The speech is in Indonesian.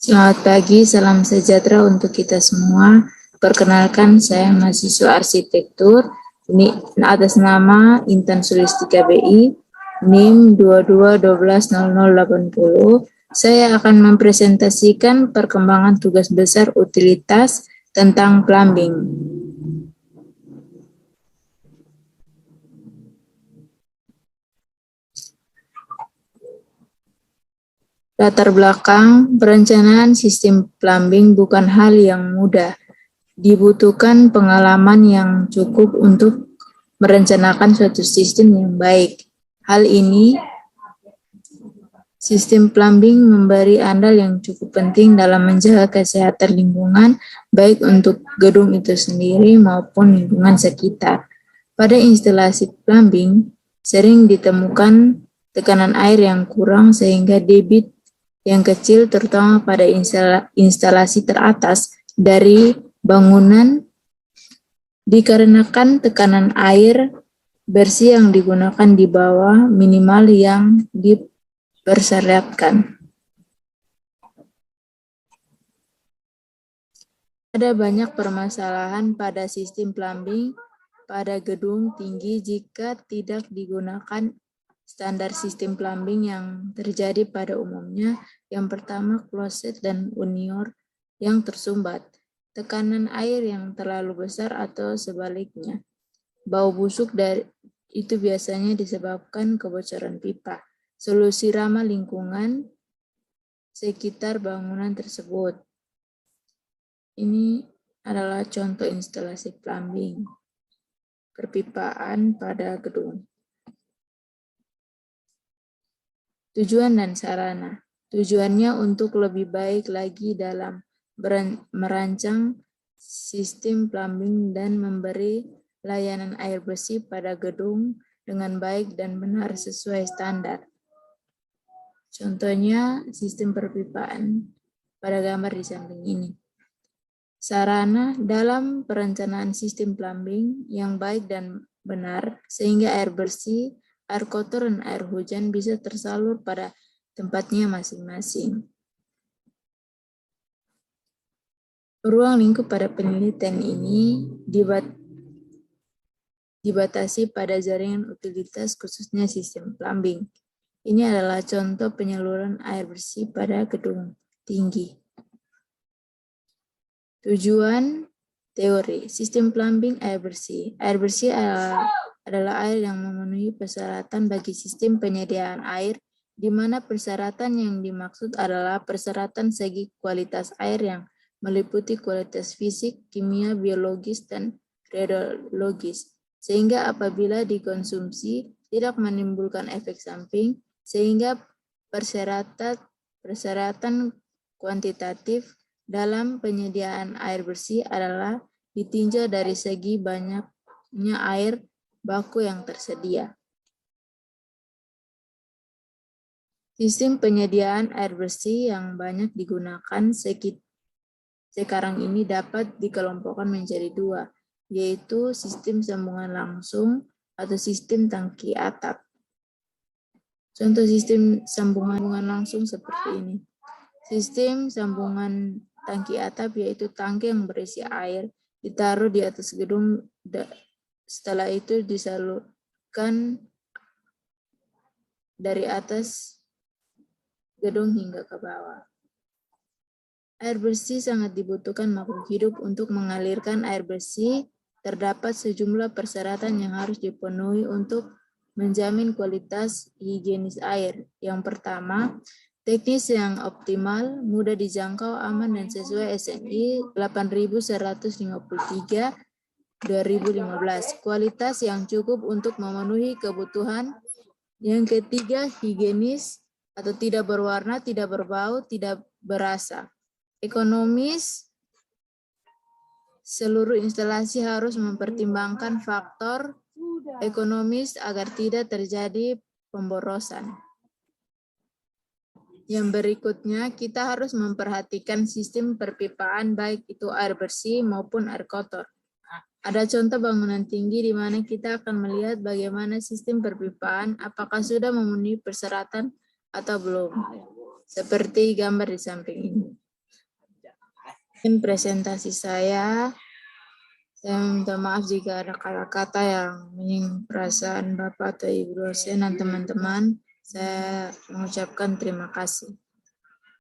Selamat pagi, salam sejahtera untuk kita semua. Perkenalkan, saya mahasiswa arsitektur ini atas nama Intan Sulistika BI, NIM 22120080. Saya akan mempresentasikan perkembangan tugas besar utilitas tentang plumbing. Latar belakang perencanaan sistem plumbing bukan hal yang mudah. Dibutuhkan pengalaman yang cukup untuk merencanakan suatu sistem yang baik. Hal ini, sistem plumbing memberi andal yang cukup penting dalam menjaga kesehatan lingkungan, baik untuk gedung itu sendiri maupun lingkungan sekitar. Pada instalasi plumbing, sering ditemukan tekanan air yang kurang sehingga debit yang kecil, terutama pada instalasi teratas dari bangunan, dikarenakan tekanan air bersih yang digunakan di bawah minimal yang dipersyaratkan. Ada banyak permasalahan pada sistem plumbing pada gedung tinggi jika tidak digunakan standar sistem plumbing yang terjadi pada umumnya. Yang pertama, kloset dan unior yang tersumbat, tekanan air yang terlalu besar atau sebaliknya. Bau busuk itu biasanya disebabkan kebocoran pipa. Solusi ramah lingkungan sekitar bangunan tersebut. Ini adalah contoh instalasi plumbing perpipaan pada gedung. Tujuan dan sarana. Tujuannya untuk lebih baik lagi dalam merancang sistem plumbing dan memberi layanan air bersih pada gedung dengan baik dan benar sesuai standar. Contohnya sistem perpipaan pada gambar di samping ini. Sarana dalam perencanaan sistem plumbing yang baik dan benar sehingga air bersih, air kotor, dan air hujan bisa tersalur pada tempatnya masing-masing. Ruang lingkup pada penelitian ini dibatasi pada jaringan utilitas khususnya sistem plumbing. Ini adalah contoh penyaluran air bersih pada gedung tinggi. Tujuan teori sistem plumbing air bersih. Air bersih adalah air yang memenuhi persyaratan bagi sistem penyediaan air, di mana persyaratan yang dimaksud adalah persyaratan segi kualitas air yang meliputi kualitas fisik, kimia, biologis, dan radiologis, sehingga apabila dikonsumsi tidak menimbulkan efek samping, sehingga persyaratan kuantitatif dalam penyediaan air bersih adalah ditinjau dari segi banyaknya air baku yang tersedia. Sistem penyediaan air bersih yang banyak digunakan sekarang ini dapat dikelompokkan menjadi dua, yaitu sistem sambungan langsung atau sistem tangki atap. Contoh sistem sambungan langsung seperti ini. Sistem sambungan tangki atap yaitu tangki yang berisi air ditaruh di atas gedung, setelah itu disalurkan dari atas gedung hingga ke bawah. Air bersih sangat dibutuhkan makhluk hidup. Untuk mengalirkan air bersih, terdapat sejumlah persyaratan yang harus dipenuhi untuk menjamin kualitas higienis air. Yang pertama, teknis yang optimal, mudah dijangkau, aman, dan sesuai SNI 8153 2015. Kualitas yang cukup untuk memenuhi kebutuhan. Yang ketiga, higienis atau tidak berwarna, tidak berbau, tidak berasa. Ekonomis, seluruh instalasi harus mempertimbangkan faktor ekonomis agar tidak terjadi pemborosan. Yang berikutnya, kita harus memperhatikan sistem perpipaan baik itu air bersih maupun air kotor. Ada contoh bangunan tinggi di mana kita akan melihat bagaimana sistem perpipaan, apakah sudah memenuhi persyaratan atau belum. Seperti gambar di samping ini. Ini presentasi saya. Saya minta maaf jika ada kata-kata yang menyinggung perasaan Bapak atau Ibu dosen dan teman-teman. Saya mengucapkan terima kasih.